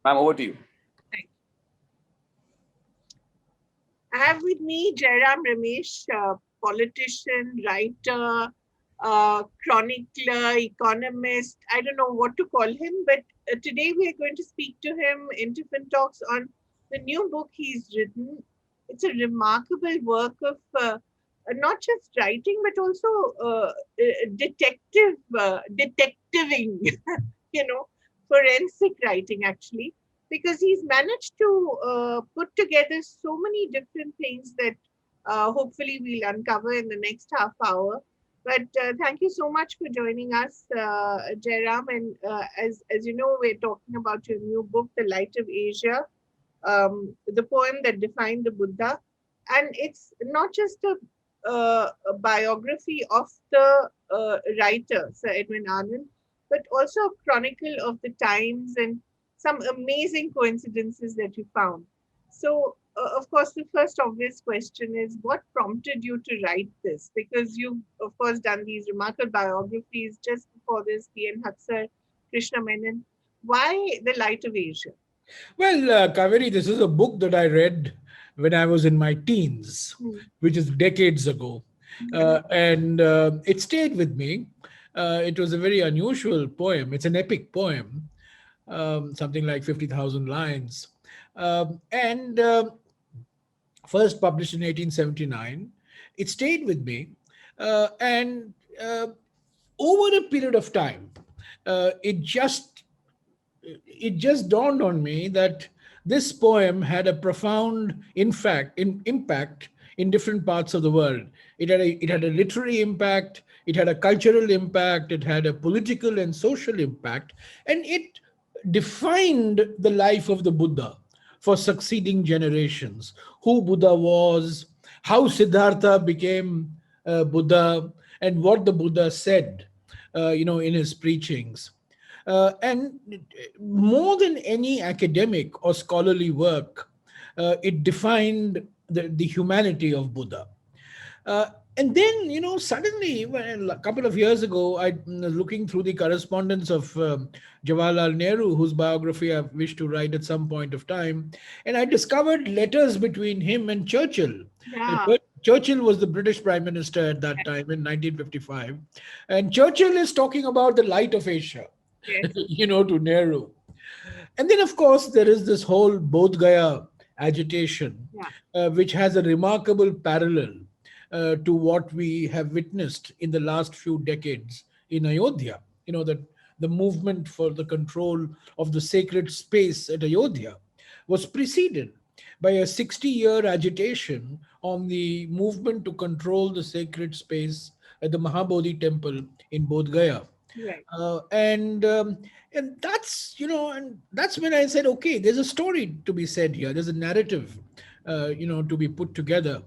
Ma'am, over to you. Thank I have with me Jairam Ramesh, politician, writer, chronicler, economist. I don't know what to call him, but today we are going to speak to him in Tiffin Talks on the new book he's written. It's a remarkable work of not just writing, but also detectiving, forensic writing actually, because he's managed to put together so many different things that hopefully we'll uncover in the next half hour. But thank you so much for joining us, Jairam. And as you know, we're talking about your new book, The Light of Asia, the poem that defined the Buddha. And it's not just a biography of the writer, Sir Edwin Arnold, but also a chronicle of the times and some amazing coincidences that you found. So, of course, the first obvious question is what prompted you to write this? Because you've, of course, done these remarkable biographies just before this, P.N. Haksar, Krishna Menon. Why The Light of Asia? Well, Kaveri, this is a book that I read when I was in my teens, Hmm. which is decades ago. Mhm. And it stayed with me. It was a very unusual poem. It's an epic poem, something like 50,000 lines. And First published in 1879. It stayed with me. And Over a period of time, uh, it just it just dawned on me that this poem had a profound impact in different parts of the world. It had a literary impact, it had a cultural impact, it had a political and social impact, and it defined the life of the Buddha for succeeding generations. Who Buddha was, how Siddhartha became Buddha, and what the Buddha said, in his preachings. And more than any academic or scholarly work, it defined the humanity of Buddha. Uh, and then, suddenly, a couple of years ago, I looking through the correspondence of Jawaharlal Nehru, whose biography I wish to write at some point of time, and I discovered letters between him and Churchill. Yeah. Churchill was the British Prime Minister at that time in 1955, and Churchill is talking about the light of Asia, Yes. to Nehru. And then, of course, there is this whole Bodh Gaya agitation, Yeah. which has a remarkable parallel to what we have witnessed in the last few decades in Ayodhya. The movement for the control of the sacred space at Ayodhya was preceded by a 60-year agitation on the movement to control the sacred space at the Mahabodhi temple in Bodh Gaya. Right. And that's and that's when I said, okay, there's a story to be said here. There's a narrative, to be put together.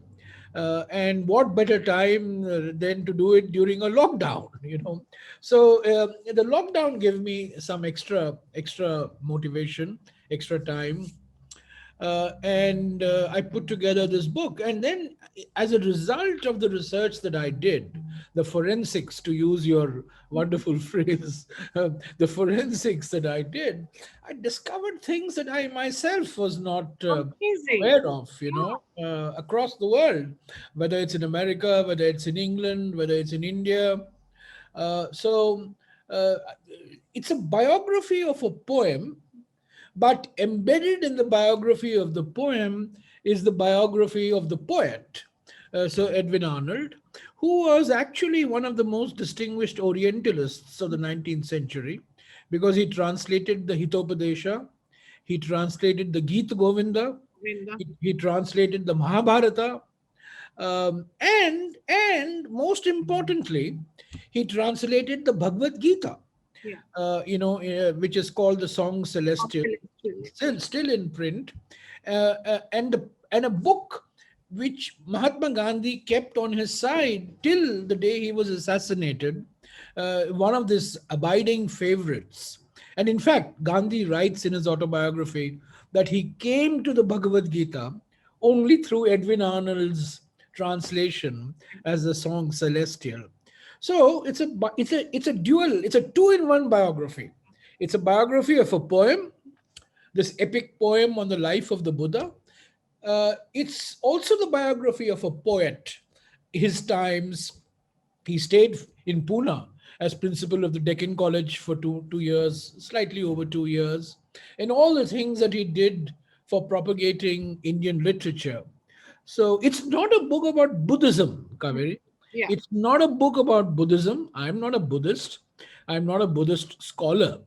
And what better time than to do it during a lockdown? So the lockdown gave me some extra motivation, extra time, and I put together this book. And then, as a result of the research that I did, the forensics, to use your wonderful phrase, the forensics that I did, I discovered things that I myself was not Amazing. aware of, across the world, whether it's in America, whether it's in England, whether it's in India. So uh, it's a biography of a poem, but embedded in the biography of the poem is the biography of the poet, Sir Edwin Arnold, who was actually one of the most distinguished Orientalists of the 19th century because he translated the Hitopadesha, he translated the Gita Govinda, Govinda. he translated the Mahabharata, and most importantly, he translated the Bhagavad Gita, Yeah. which is called the Song Of Celestial, celestial. still in print, and a book which Mahatma Gandhi kept on his side till the day he was assassinated, one of his abiding favorites. And in fact, Gandhi writes in his autobiography that he came to the Bhagavad Gita only through Edwin Arnold's translation as the song Celestial. So it's a two-in-one biography. It's a biography of a poem, this epic poem on the life of the Buddha. It's also the biography of a poet. His times, he stayed in Pune as principal of the Deccan College for two years, slightly over 2 years, and all the things that he did for propagating Indian literature. So it's not a book about Buddhism, Kaveri. Yeah. It's not a book about Buddhism. I'm not a Buddhist. I'm not a Buddhist scholar.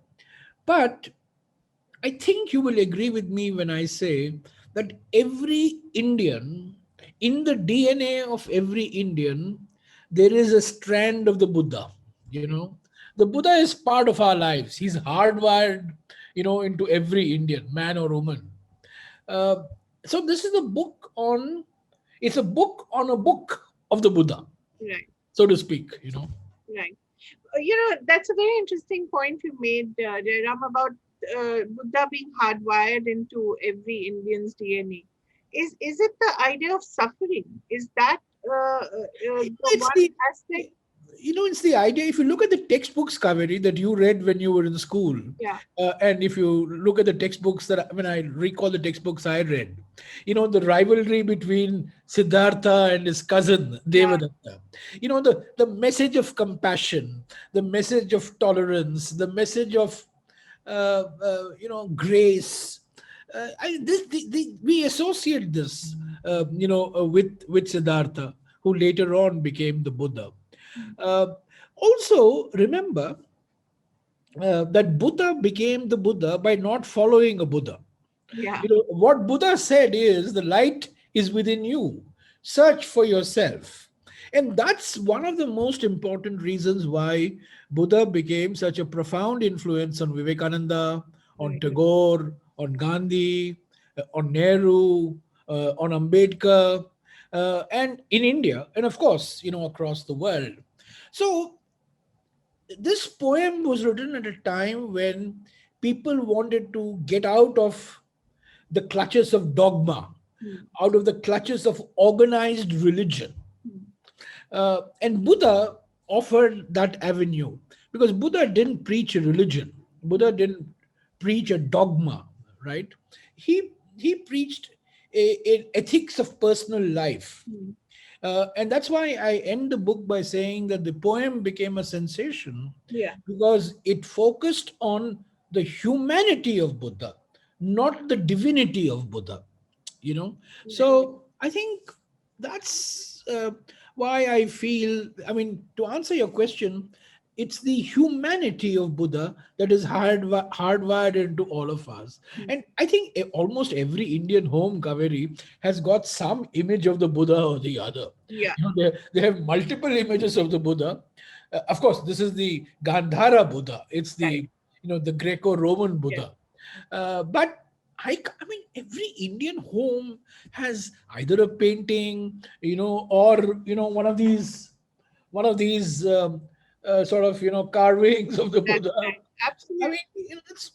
But I think you will agree with me when I say that every Indian, in the DNA of every Indian, there is a strand of the Buddha. You know, the Buddha is part of our lives. He's hardwired, into every Indian, man or woman. Uh, so this is a book on, it's a book on a book of the Buddha, Right. so to speak. Right. That's a very interesting point you made, Jairam, about Buddha being hardwired into every Indian's DNA. Is it the idea of suffering? Is that the It's one the aspect? it's the idea. If you look at the textbooks, Kaveri, that you read when you were in school, Yeah. and if you look at the textbooks when I recall the textbooks I read, the rivalry between Siddhartha and his cousin Yeah. Devadatta, the message of compassion, the message of tolerance, the message of grace. We associate this, with Siddhartha, who later on became the Buddha. Uh, Also, remember that Buddha became the Buddha by not following a Buddha. Yeah. What Buddha said is the light is within you. Search for yourself. And that's one of the most important reasons why Buddha became such a profound influence on Vivekananda, on Right. Tagore, on Gandhi, on Nehru, on Ambedkar, and in India, and of course, across the world. So this poem was written at a time when people wanted to get out of the clutches of dogma, Hmm. out of the clutches of organized religion. Hmm. And Buddha offered that avenue because Buddha didn't preach a religion. Buddha didn't preach a dogma, right? He preached a ethics of personal life. Hmm. And that's why I end the book by saying that the poem became a sensation Yeah. because it focused on the humanity of Buddha, not the divinity of Buddha. Right. So I think that's why I feel, I mean, to answer your question, it's the humanity of Buddha that is hardwired into all of us. Hmm. And I think almost every Indian home, Kaveri, has got some image of the Buddha or the other. Yeah. They have multiple images of the Buddha. Of course, this is the Gandhara Buddha. It's Right. the Greco-Roman Yeah. Buddha. But I mean, every Indian home has either a painting, or one of these sort of carvings of the That's Buddha. right. I Absolutely. mean, it's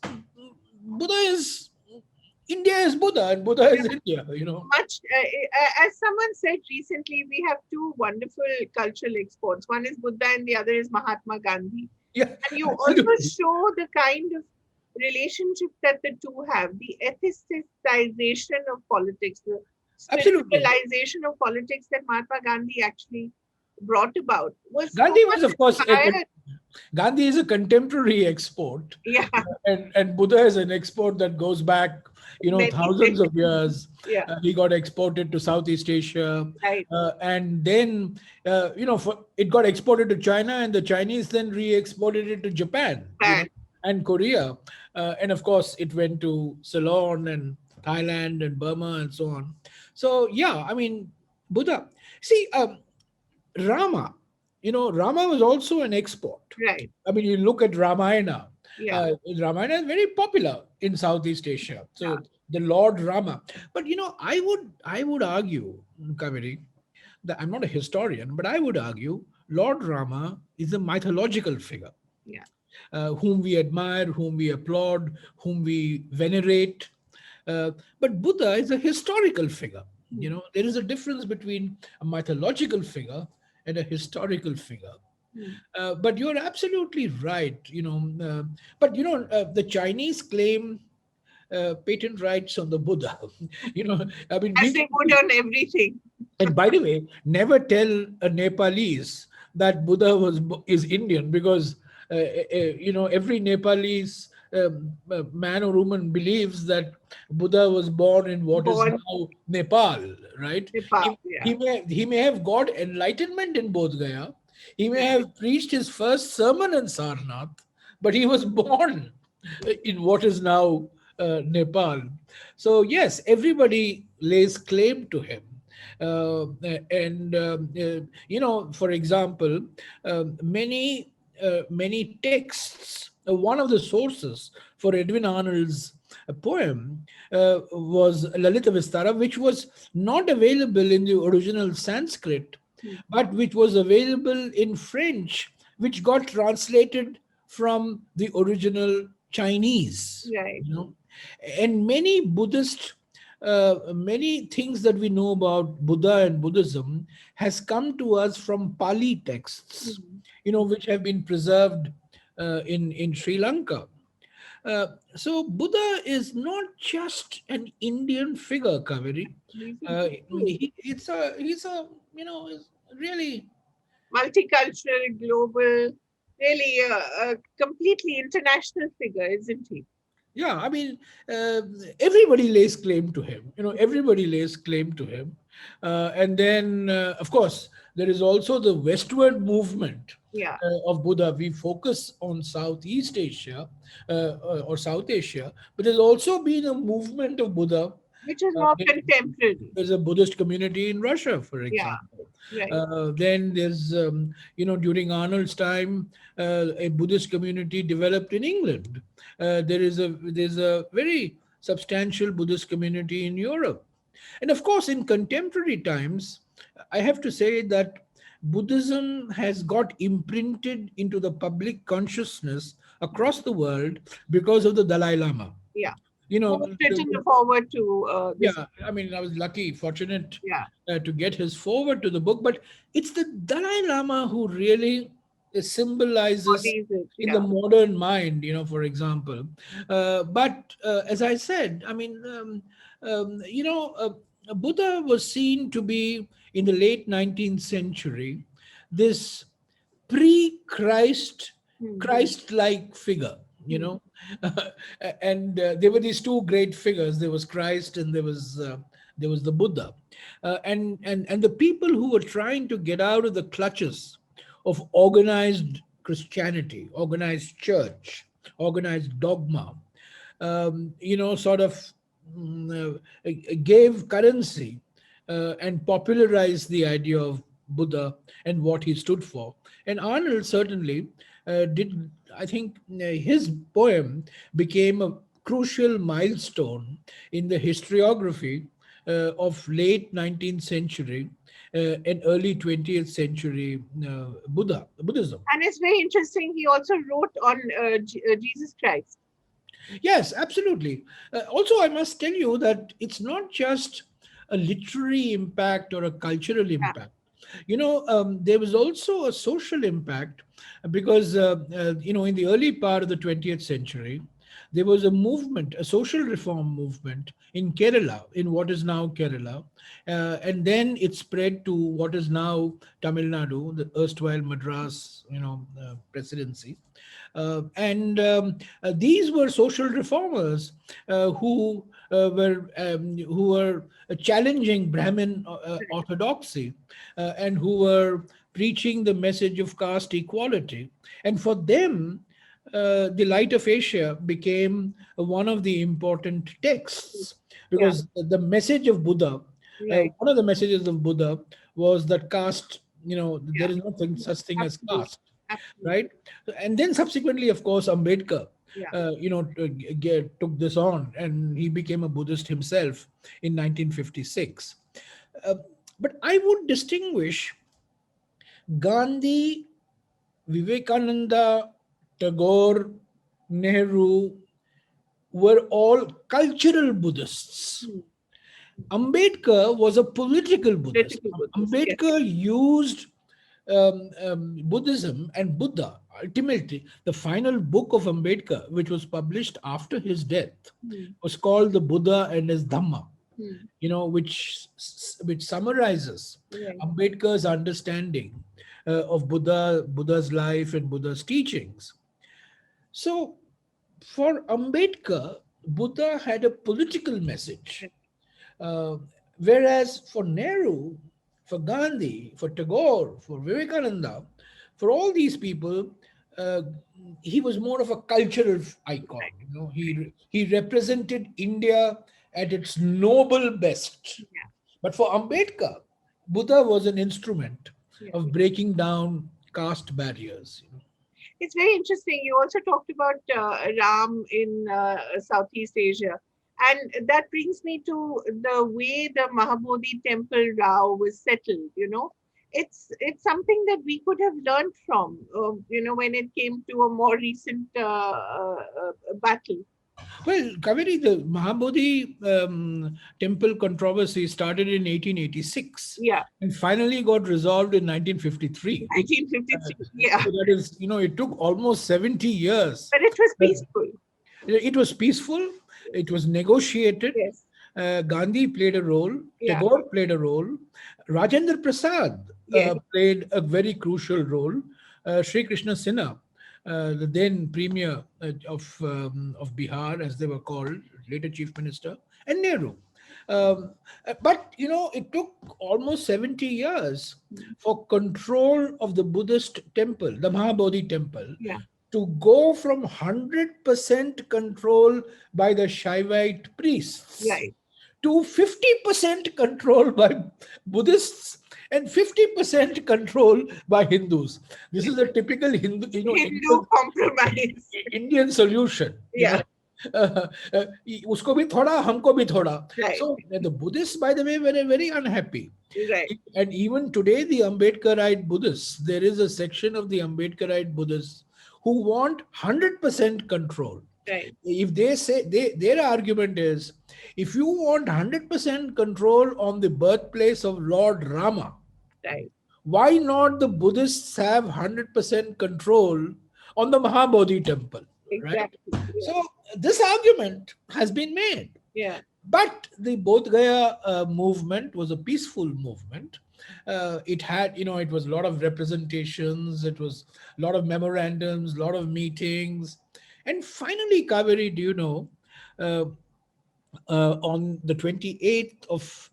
Buddha is India is Buddha and Buddha is India. Much as someone said recently, we have two wonderful cultural exports. One is Buddha and the other is Mahatma Gandhi. Yeah, And you also absolutely, show the kind of relationship that the two have, the ethicization of politics, the absolutely. spiritualization of politics that Mahatma Gandhi actually brought about was so Gandhi much was, of course, inspired. Gandhi is a contemporary export, Yeah. and Buddha is an export that goes back, Many thousands of centuries. years. Yeah. He got exported to Southeast Asia, Right. and then it got exported to China, and the Chinese then re-exported it to Japan, Bad. and Korea, and of course it went to Ceylon and Thailand and Burma and so on. So yeah, I mean, Buddha. See, Rama, Rama was also an export. Right. I mean, you look at Ramayana. Yeah. Ramayana is very popular in Southeast Asia. Yeah. So the Lord Rama. But I would argue, Kaveri, that I'm not a historian, but I would argue Lord Rama is a mythological figure Yeah. whom we admire, whom we applaud, whom we venerate. Uh, but Buddha is a historical figure. Hmm. There is a difference between a mythological figure and a historical figure. Hmm. But you're absolutely right. But the Chinese claim patent rights on the Buddha. You know, I mean, As we they can, would on everything. and by the way, never tell a Nepalese that Buddha is Indian, because every Nepalese man or woman believes that Buddha was born in what is Born now Nepal, right? Nepal. He Yeah. he may have got enlightenment in Bodh Gaya. He may have preached his first sermon in Sarnath, but he was born in what is now Nepal. So yes, everybody lays claim to him. Uh, and For example, many texts. One of the sources for Edwin Arnold's poem was Lalita Vistara, which was not available in the original Sanskrit, Hmm. but which was available in French, which got translated from the original Chinese. Right. And many things that we know about Buddha and Buddhism has come to us from Pali texts, Hmm. which have been preserved in Sri Lanka. So Buddha is not just an Indian figure, Kaveri. He's a global, He's really. multicultural, global, really a completely international figure, isn't he? Yeah, I mean, uh, everybody lays claim to him. Everybody lays claim to him. And then, of course, there is also the westward movement Yeah. of Buddha. We focus on Southeast Asia or South Asia, but there's also been a movement of Buddha. Which is more There- contemporary. there's a Buddhist community in Russia, for Yeah. example. Right. Then there's, during Arnold's time, a Buddhist community developed in England. There's a very substantial Buddhist community in Europe, and of course, in contemporary times, I have to say that Buddhism has got imprinted into the public consciousness across the world because of the Dalai Lama. Yeah. You know, Who's written forward to this? yeah, I mean, I was lucky, fortunate Yeah. to get his forward to the book, but it's the Dalai Lama who really symbolizes Bodies it. in the Yeah. modern mind, for example. But as I said, I mean, Buddha was seen to be in the late 19th century this pre-Christ, Hmm. Christ-like figure, Hmm. and there were these two great figures. There was Christ, and there was the Buddha, and the people who were trying to get out of the clutches of organized Christianity, organized church, organized dogma, sort of gave currency and popularized the idea of Buddha and what he stood for. And Arnold certainly did, I think his poem became a crucial milestone in the historiography of late 19th century and early 20th century Buddhism. And it's very interesting. He also wrote on Jesus Christ. Yes, absolutely. Also, I must tell you that it's not just a literary impact or a cultural Yeah. impact. There was also a social impact because, in the early part of the 20th century, there was a movement, a social reform movement in Kerala, in what is now Kerala. And then it spread to what is now Tamil Nadu, the erstwhile Madras, presidency. And these were social reformers who were challenging Brahmin orthodoxy and who were preaching the message of caste equality. And for them, the Light of Asia became one of the important texts Yeah. because the message of Buddha, Right. one of the messages of Buddha was that caste, there Yeah. is nothing such thing as Absolutely. caste, Absolutely. right? And then subsequently, of course, Ambedkar, Yeah. took this on, and he became a Buddhist himself in 1956. Uh, but I would distinguish Gandhi, Vivekananda, Tagore, Nehru were all cultural Buddhists. Hmm. Ambedkar was a political Buddhist. Political Buddhist. Yes. Ambedkar used Buddhism and Buddha ultimately, the final book of Ambedkar, which was published after his death, Hmm. was called The Buddha and His Dhamma, Hmm. which summarizes Right. Ambedkar's understanding of Buddha's life and Buddha's teachings. So, for Ambedkar, Buddha had a political message, uh, whereas for Nehru, for Gandhi, for Tagore, for Vivekananda, for all these people, uh, he was more of a cultural icon. He represented India at its noble best. Yeah. But for Ambedkar, Buddha was an instrument Yeah. of breaking down caste barriers. It's very interesting. You also talked about Ram in Southeast Asia. And that brings me to the way the Mahabodhi temple Rao was settled. It's something that we could have learned from, when it came to a more recent battle. Well, Kaveri, the Mahabodhi temple controversy started in 1886 Yeah, and finally got resolved in 1953. 1953. Yeah, So that is, it took almost 70 years. but it was Uh, peaceful. It was peaceful, it was negotiated. Yes. Gandhi played a role, Yeah. Tagore played a role, Rajendra Prasad Yes. played a very crucial role, Sri Krishna Sinha, the then premier of Bihar, as they were called, later chief minister, and Nehru. But it took almost 70 years for control of the Buddhist temple, the Mahabodhi temple, Yeah. to go from 100% control by the Shaivite priests Right. to 50% control by Buddhists and 50% control by Hindus. This is a typical Hindu, Hindu compromise. Indian solution. Yeah. उसको भी थोड़ा हमको भी थोड़ा. Right. So the Buddhists, by the way, were very unhappy. Right. And even today, the Ambedkarite Buddhists, there is a section of the Ambedkarite Buddhists who want 100% control. Right. If they say, their argument is, if you want 100% control on the birthplace of Lord Rama, Right. why not the Buddhists have 100% control on the Mahabodhi temple, right? Exactly. So Yes. this argument has been made. Yeah. But the Bodh Gaya movement was a peaceful movement. It had, it was a lot of representations, it was a lot of memorandums, a lot of meetings. And finally, Kaveri, do you know, uh, on the 28th of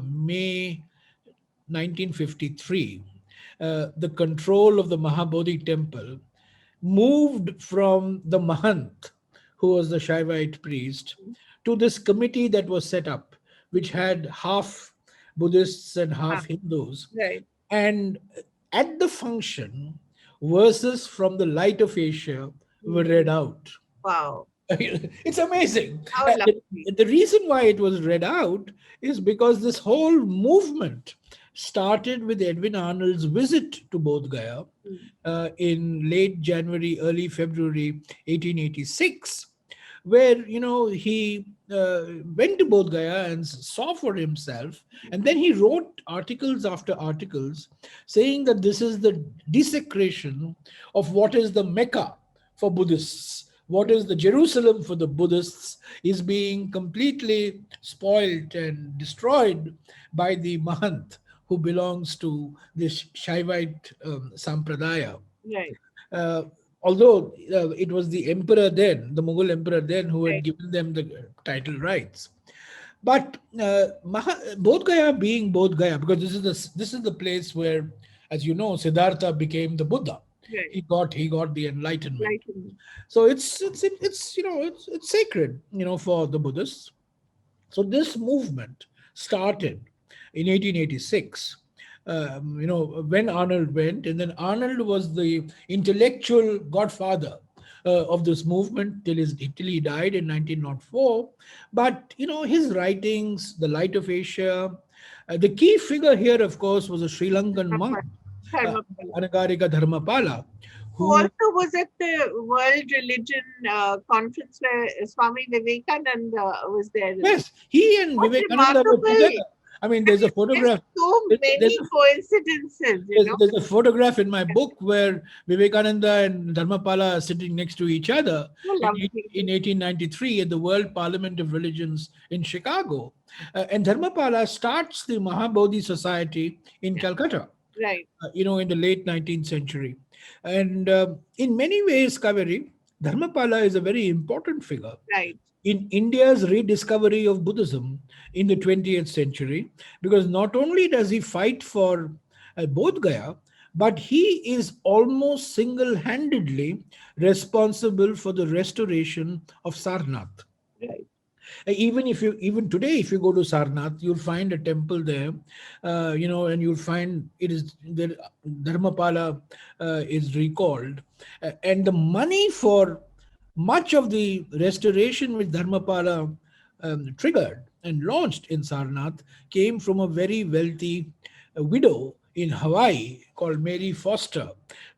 May 1953, the control of the Mahabodhi temple moved from the Mahant, who was the Shaivite priest, to this committee that was set up, which had half Buddhists and Ah, half Hindus. right. And at the function, verses from the Light of Asia were Mm. read out. Wow. It's amazing. How The, lovely. the reason why it was read out is because this whole movement started with Edwin Arnold's visit to Bodh Gaya Mm. in late January, early February 1886, where he went to Bodh Gaya and saw for himself, and then he wrote articles after articles saying that this is the desecration of what is the Mecca for Buddhists. What is the Jerusalem for the Buddhists is being completely spoilt and destroyed by the Mahant who belongs to this Shaivite Sampradaya. Right. Uh, Although it was the emperor then, the Mughal emperor then, who had Right. given them the title rights. But Bodh Gaya being Bodh Gaya, because this is the place where, as you know, Siddhartha became the Buddha. Right. He got the enlightenment. Enlightenment. So it's sacred, for the Buddhists. So this movement started in 1886. When Arnold went, and then Arnold was the intellectual godfather of this movement till he died in 1904. But his writings, The Light of Asia, the key figure here, of course, was a Sri Lankan monk, uh, Dharmapala, Anagarika Dharmapala, who who also was at the World Religion Conference where Swami Vivekananda was there. Yes, he and What Vivekananda were remarkable together. I mean, there's a There's photograph. so There's many a coincidences, there's a photograph in my book where Vivekananda and Dharmapala are sitting next to each other So lovely. in 1893 at the World Parliament of Religions in Chicago. And Dharmapala starts the Mahabodhi Society in Yeah, Calcutta, right, in the late 19th century. And in many ways, Kaveri, Dharmapala is a very important figure right, in India's rediscovery of Buddhism in the 20th century, because not only does he fight for Bodh Gaya, but he is almost single handedly responsible for the restoration of Sarnath. right. Even today, if you go to Sarnath, you'll find a temple there, and you'll find it is the Dharmapala is recalled. And the money for much of the restoration which Dharmapala triggered and launched in Sarnath came from a very wealthy widow in Hawaii called Mary Foster,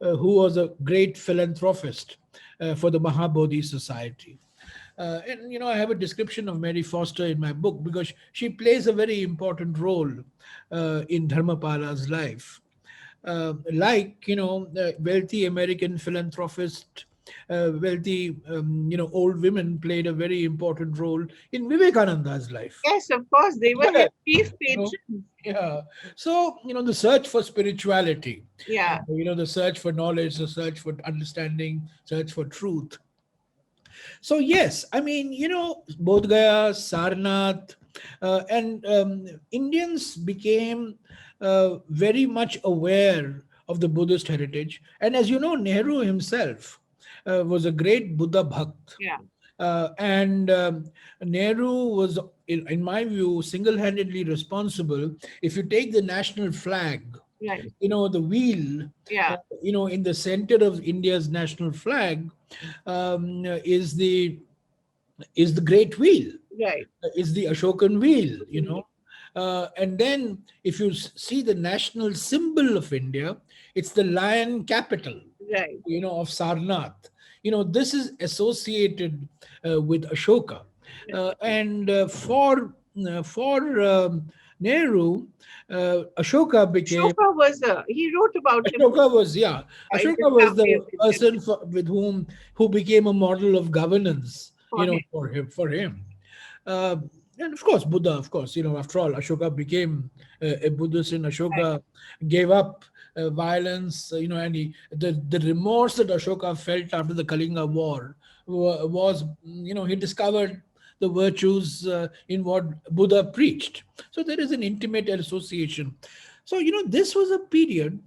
who was a great philanthropist for the Mahabodhi Society. And I have a description of Mary Foster in my book because she plays a very important role in Dharmapala's life. Like wealthy American philanthropist, wealthy old women played a very important role in Vivekananda's life. Yes, of course, they were his Yeah, chief you know, patrons. yeah. So the search for spirituality, Yeah, the search for knowledge, the search for understanding, search for truth. So yes, I mean, Bodh Gaya, Sarnath, and Indians became very much aware of the Buddhist heritage. And as you know, Nehru himself was a great Buddha Bhakt. yeah, And Nehru was, in my view, single-handedly responsible. If you take the national flag, right, the wheel, yeah, in the center of India's national flag is the great wheel, right, is the Ashokan wheel, mm, and then if you see the national symbol of India, it's the lion capital, right, of Sarnath. This is associated with Ashoka, and for Nehru, Ashoka became Ashoka was he wrote about him Ashoka was, yeah. in Ashoka was discovery the of India person with who became a model of governance, for him. for him. Uh, and of course, Buddha, of course, after all, Ashoka became a Buddhist, and Right, Ashoka gave up violence, and the remorse that Ashoka felt after the Kalinga War was, he discovered the virtues in what Buddha preached. So there is an intimate association. So, this was a period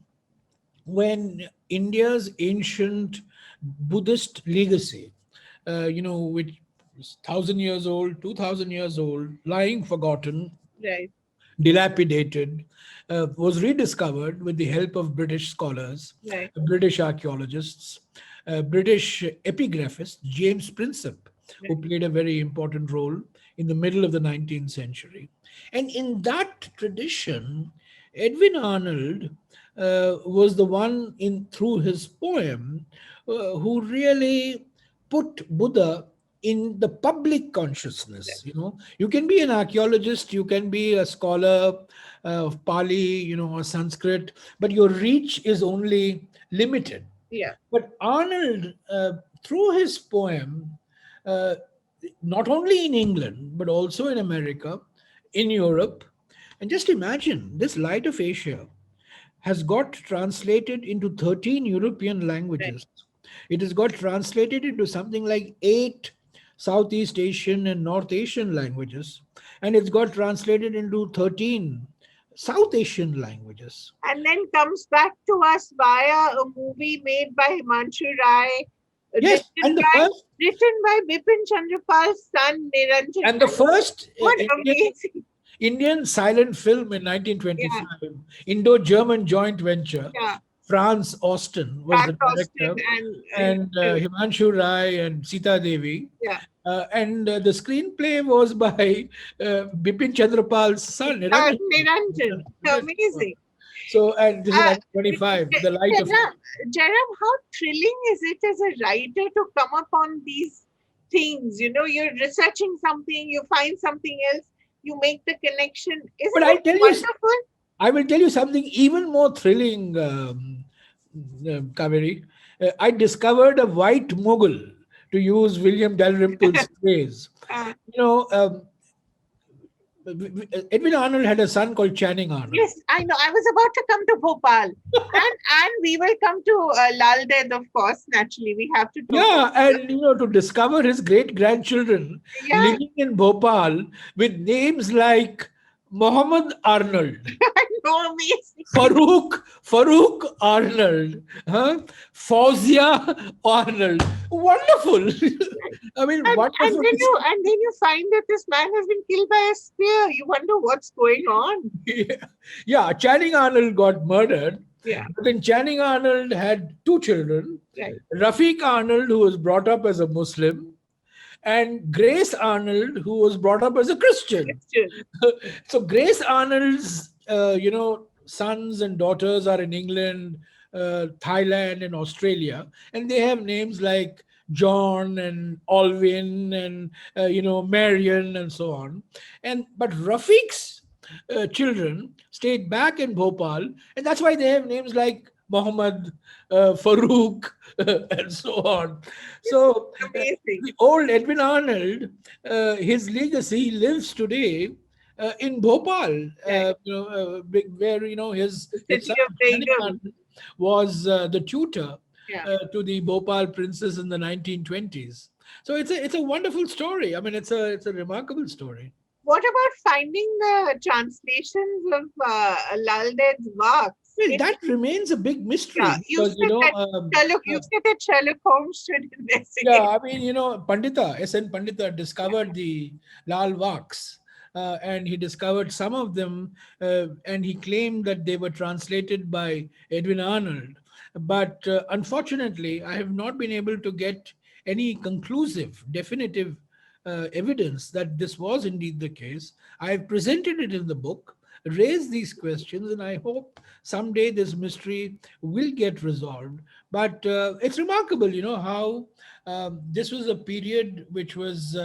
when India's ancient Buddhist legacy, which is 1,000 years old, 2,000 years old, lying forgotten, right, dilapidated, was rediscovered with the help of British scholars, right, British archaeologists, British epigraphist James Prinsep, who right, played a very important role in the middle of the 19th century. And in that tradition, Edwin Arnold was the one in through his poem who really put Buddha in the public right. consciousness. You can be an archaeologist, you can be a scholar of Pali, or Sanskrit, but your reach is only limited. Yeah, But Arnold, through his poem, uh, not only in England but also in America, in Europe, and just imagine this light of Asia has got translated into 13 European right. languages. It has got translated into something like 8 Southeast Asian and North Asian languages, and it's got translated into 13 South Asian languages. And then comes back to us via a movie made by Himanshu Rai, Yes, and the first written by Bipin Chandrapal's son Niranjan. and the first What amazing! Indian silent film in Yeah, 1925, Indo-German joint venture. yeah. Franz Austin was Pat the Austin director, and and Himanshu Rai and Sita Devi. yeah, And the screenplay was by Bipin Chandrapal's son, Niranjan. Niranjan. Amazing. So, and this is Uh, 1925, The Light of Jaram, how thrilling is it as a writer to come upon these things? You're researching something, you find something else, you make the connection. But Isn't I'll it tell you, wonderful? I will tell you something even more thrilling, Kaveri. I discovered a white Mughal, to use William Dalrymple's phrase. Uh, You know, Edwin Arnold had a son called Channing Arnold. yes, I know. I was about to come to Bhopal, and we will come to Lal Ded, of course. Naturally, we have to talk Yeah, about and to discover his great grandchildren yeah, living in Bhopal with names like Muhammad Arnold, I know, amazing. Farooq Arnold, huh? Fauzia Arnold. Wonderful. I mean, And wonderful. then you find that this man has been killed by a spear. You wonder what's going on. Yeah, yeah, Channing Arnold got murdered, Yeah, but then Channing Arnold had two children. right. Rafiq Arnold, who was brought up as a Muslim, and Grace Arnold, who was brought up as a Christian. Christian. So Grace Arnold's, sons and daughters are in England, Thailand, and Australia, and they have names like John and Alvin and Marion and so on. And but Rafiq's children stayed back in Bhopal, and that's why they have names like Muhammad, Farooq, and so on. So Amazing. the old Edwin Arnold, his legacy lives today in Bhopal, Right. where The his city son of Channing Begum. Arnold was the tutor Yeah. to the Bhopal princes in the 1920s. So it's a wonderful story. I mean, it's a remarkable story. What about finding the translations of Lal Ded's works? Well, that remains a big mystery Yeah, you because said that you said that Sherlock Holmes should yeah, investigate. I mean, Pandita, S.N. Pandita discovered the Lal Vaks, and he discovered some of them, and he claimed that they were translated by Edwin Arnold. But unfortunately, I have not been able to get any conclusive, definitive evidence that this was indeed the case. I have presented it in the book, raised these questions, and I hope someday this mystery will get resolved. But it's remarkable, how this was a period which was,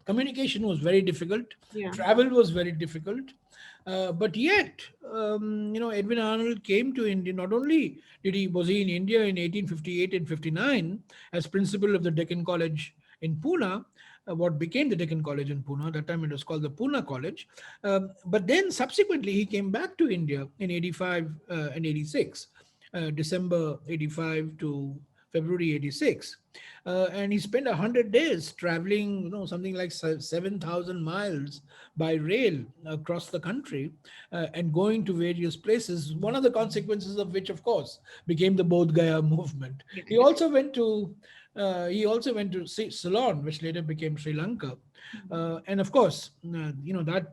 communication was very difficult, Yeah. travel was very difficult. But yet, Edwin Arnold came to India. Not only was he in India in 1858 and 59 as principal of the Deccan College in Pune, what became the Deccan College in Pune. At that time, it was called the Pune College. But then subsequently, he came back to India in 85 and 86, December 85 to February 86. And he spent 100 days traveling, something like 7,000 miles by rail across the country and going to various places. One of the consequences of which, of course, became the Bodh Gaya movement. He also went to Ceylon, which later became Sri Lanka. And of course, that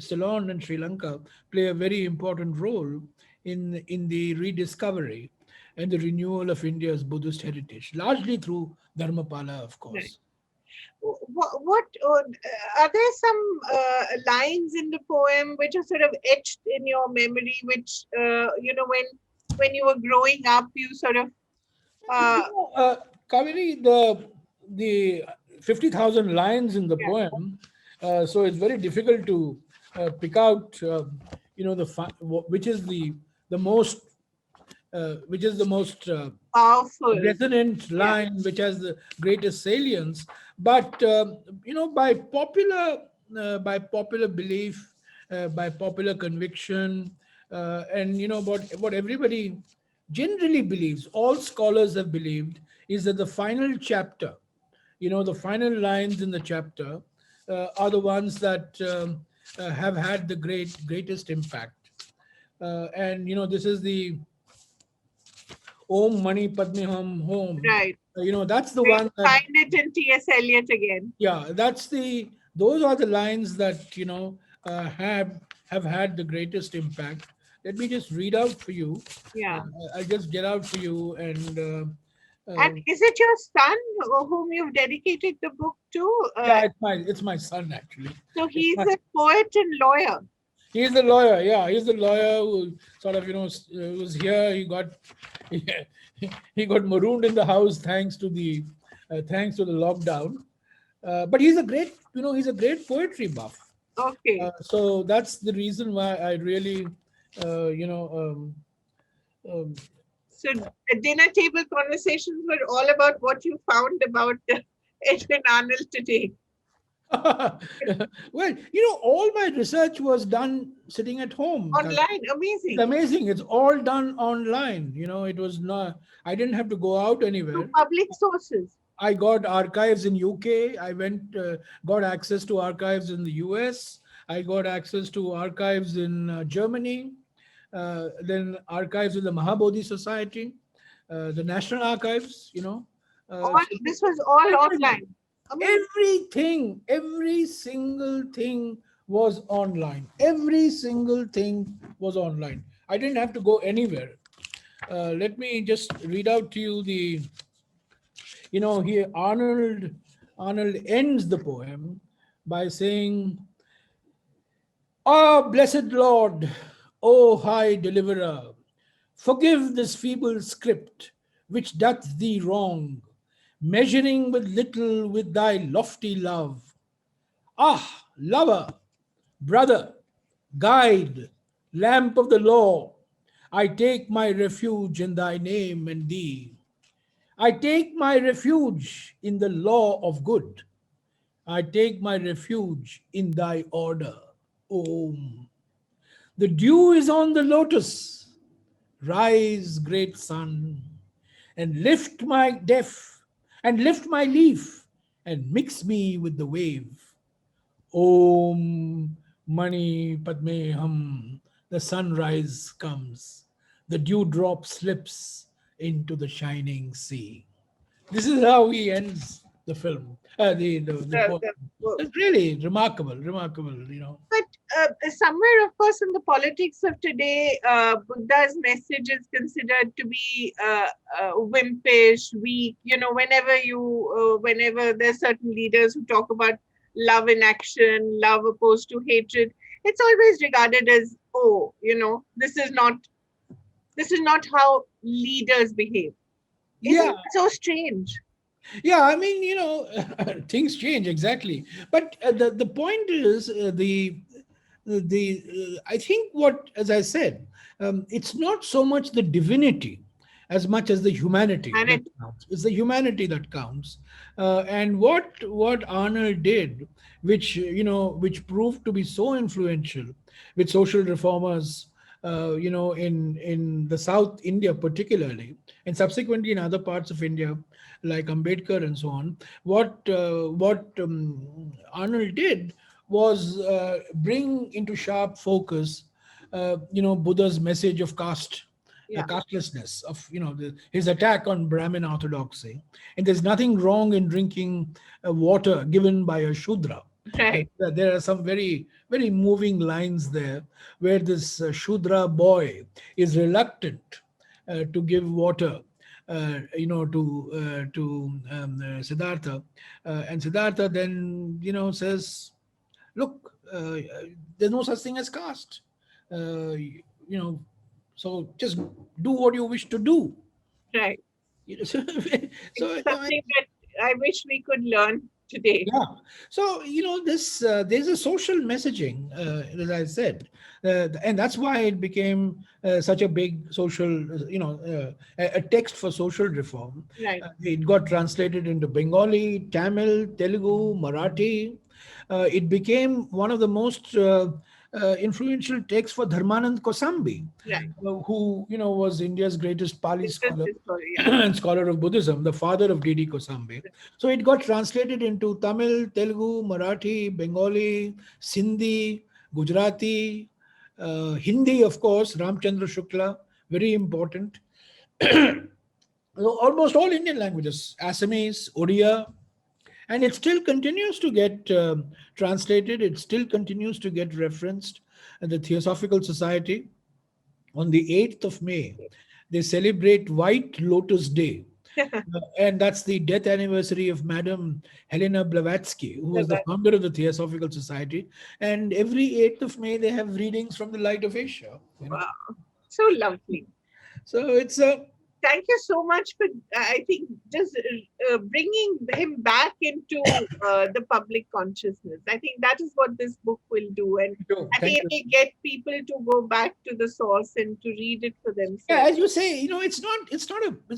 Ceylon and Sri Lanka play a very important role in the rediscovery and the renewal of India's Buddhist heritage, largely through Dharmapala, of Right. course. What are there some lines in the poem which are sort of etched in your memory, which when you were growing up, you sort of uh, Kaveri, the 50,000 lines in the yeah, poem, so it's very difficult to pick out, which is the most powerful. resonant Yeah, line, which has the greatest salience. But by popular belief, by popular conviction, and what everybody generally believes, all scholars have believed, is that the final chapter, the final lines in the chapter, are the ones that have had the greatest impact. And this is the Om Mani Padme Hum Home. right. That's the So you one that, find it in T.S. Eliot again. yeah, those are the lines that, have had the greatest impact. Let me just read out for you. Uh, Yeah. I'll just get out for you and, And is it your son whom you've dedicated the book to? yeah, it's my son actually. So It's he's my, a poet and lawyer. he's the lawyer. Yeah, he's the lawyer who sort of, was here. He got marooned in the house thanks to the lockdown. But he's a great, he's a great poetry buff. Okay. So that's the reason why I really, uh, you know, um, So dinner table conversations were all about what you found about Edwin Arnold today. well, all my research was done sitting at home. Online, It's amazing. amazing. It's all done online. It was not. I didn't have to go out To anywhere. public sources. I got archives in UK. I went, got access to archives in the US. I got access to archives in Germany. Then archives in the Mahabodhi Society, the National Archives. All So this was all everything, online. Amazing. every single thing was online. Every single thing was online. I didn't have to go anywhere. Let me just read out to you here Arnold ends the poem by saying, "Ah, blessed Lord, O high deliverer, forgive this feeble script which doth thee wrong, measuring with little with thy lofty love. Ah, lover, brother, guide, lamp of the law, I take my refuge in thy name and thee. I take my refuge in the law of good. I take my refuge in thy order. Om. The dew is on the lotus. Rise, great sun, and lift my deaf, and lift my leaf, and mix me with the wave. Om Mani Padme Hum. The sunrise comes. The dewdrop slips into the shining sea. This is how he ends the film, the poem. The book. It's really remarkable, remarkable. But somewhere, of course, in the politics of today, Buddha's message is considered to be wimpish, weak. Whenever there's certain leaders who talk about love in action, love opposed to hatred, it's always regarded as, oh, this is not how leaders behave. Isn't Yeah, it so strange? yeah. I mean, things change exactly. But the point is I think what, as I said, it's not so much the divinity as much as the humanity And that it, counts. It's the humanity that counts. And what Arnold did, which proved to be so influential with social reformers, in the South India particularly, and subsequently in other parts of India, like Ambedkar and so on. What Arnold did was bring into sharp focus, Buddha's message of caste, yeah, castelessness, of his attack on Brahmin orthodoxy. And there's nothing wrong in drinking water given by a Shudra. right. There are some very, very moving lines there where this Shudra boy is reluctant to give water, to Siddhartha, and Siddhartha then says, "Look, there's no such thing as caste. You know, so just do what you wish to do." Right. So, It's so something that I wish we could learn today. yeah. So this there's a social messaging, as I said, and that's why it became such a big social, a text for social reform. Right. It got translated into Bengali, Tamil, Telugu, Marathi. It became one of the most influential texts for Dharmanand Kosambi, Right. who was India's greatest Pali It's just scholar a story. Yeah. and scholar of Buddhism, the father of D.D. Kosambi. So it got translated into Tamil, Telugu, Marathi, Bengali, Sindhi, Gujarati, Hindi, of course, Ramchandra Shukla, very important. Almost all Indian languages, Assamese, Odia, and it still continues to get translated. It still continues to get referenced. And the Theosophical Society, on the 8th of May, they celebrate White Lotus Day. And that's the death anniversary of Madam Helena Blavatsky, who was the But, founder of the Theosophical Society. And every 8th of May, they have readings from the Light of Asia. wow. So lovely. So it's a thank you so much for, I think, just bringing him back into the public consciousness. I think that is what this book will do. And I Thank think it you. will get people to go back to the source and to read it for Yeah, themselves. as you say, it's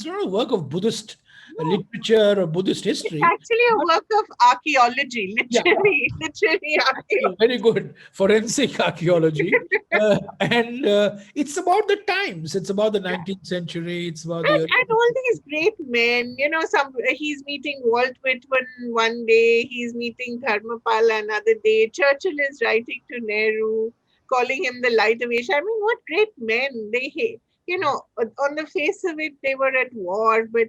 not a work of Buddhist No, literature or Buddhist it's history. actually a But work of archaeology, yeah, literally very archaeology. good forensic archaeology. And it's about the times. It's about the 19th century. It's about the early. And all these great men, he's meeting Walt Whitman one day, he's meeting Dharmapala another day. Churchill is writing to Nehru, calling him the light of Asia. I mean, what great men! On the face of it, they were at war, but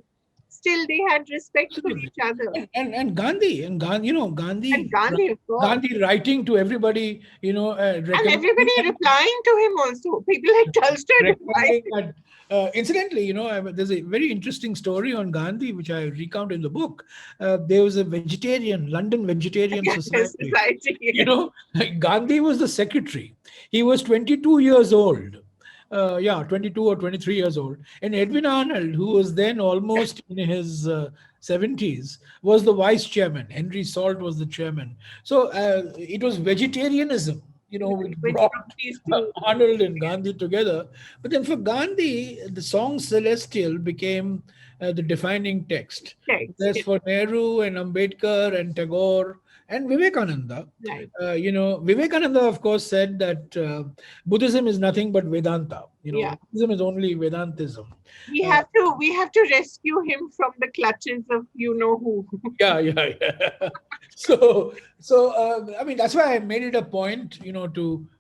still they had respect for Absolutely. each other. And Gandhi, And Gandhi, of course. Gandhi writing to everybody, And recommending everybody them, replying to him also. People like Tolstoy replying. recommending that. Incidentally, there's a very interesting story on Gandhi which I recount in the book. There was a London Vegetarian Yes, Society. society. You know, Gandhi was the secretary. He was 22 years old. Yeah, 22 or 23 years old. And Edwin Arnold, who was then almost in his 70s, was the vice chairman. Henry Salt was the chairman. So it was vegetarianism, which Which brought brought these two Arnold and Gandhi together. But then for Gandhi, the song Celestial became the defining text. texts. Whereas for Nehru and Ambedkar and Tagore and Vivekananda, Right. Vivekananda, of course, said that Buddhism is nothing but Vedanta. Yeah. Buddhism is only Vedantism. We Uh, have to we have to rescue him from the clutches of you know who. yeah, yeah, yeah. So I mean, that's why I made it a point,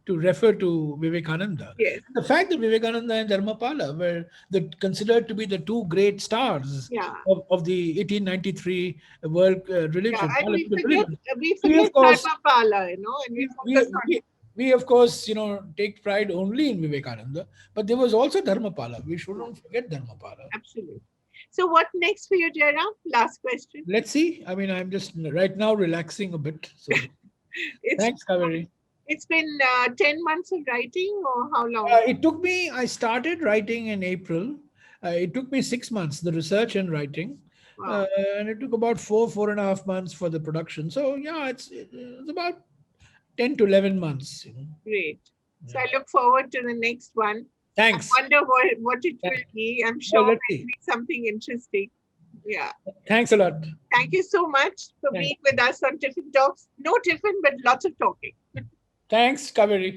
to refer to Vivekananda. Yes. The fact that Vivekananda and Dharmapala were considered to be the two great stars Yeah. of the 1893 world Yeah. religion, And we parliamentary forget religion. we We forget of course Dharmapala, and we we, we, focus on we, we of course take pride only in Vivekananda, but there was also Dharmapala. We shouldn't forget Dharmapala. absolutely. So what next for you, Jairam? Last question. Let's see. I mean, I'm just right now relaxing a bit. So It's thanks, Kaveri. it's been 10 months of writing, or how long? I started writing in April. It took me 6 months, the research and writing. Wow. And it took about 4.5 months for the production. So yeah, it's about 10 to 11 months. Great. So Yeah. I look forward to the next one. I Thanks. wonder what it Yeah. will be. I'm Well, sure let's it'll see. be something interesting. Yeah. Thanks a lot. Thank you so much for Thanks. being with us on Tiffin Talks. No Tiffin, but lots of talking. Thanks, Kaveri.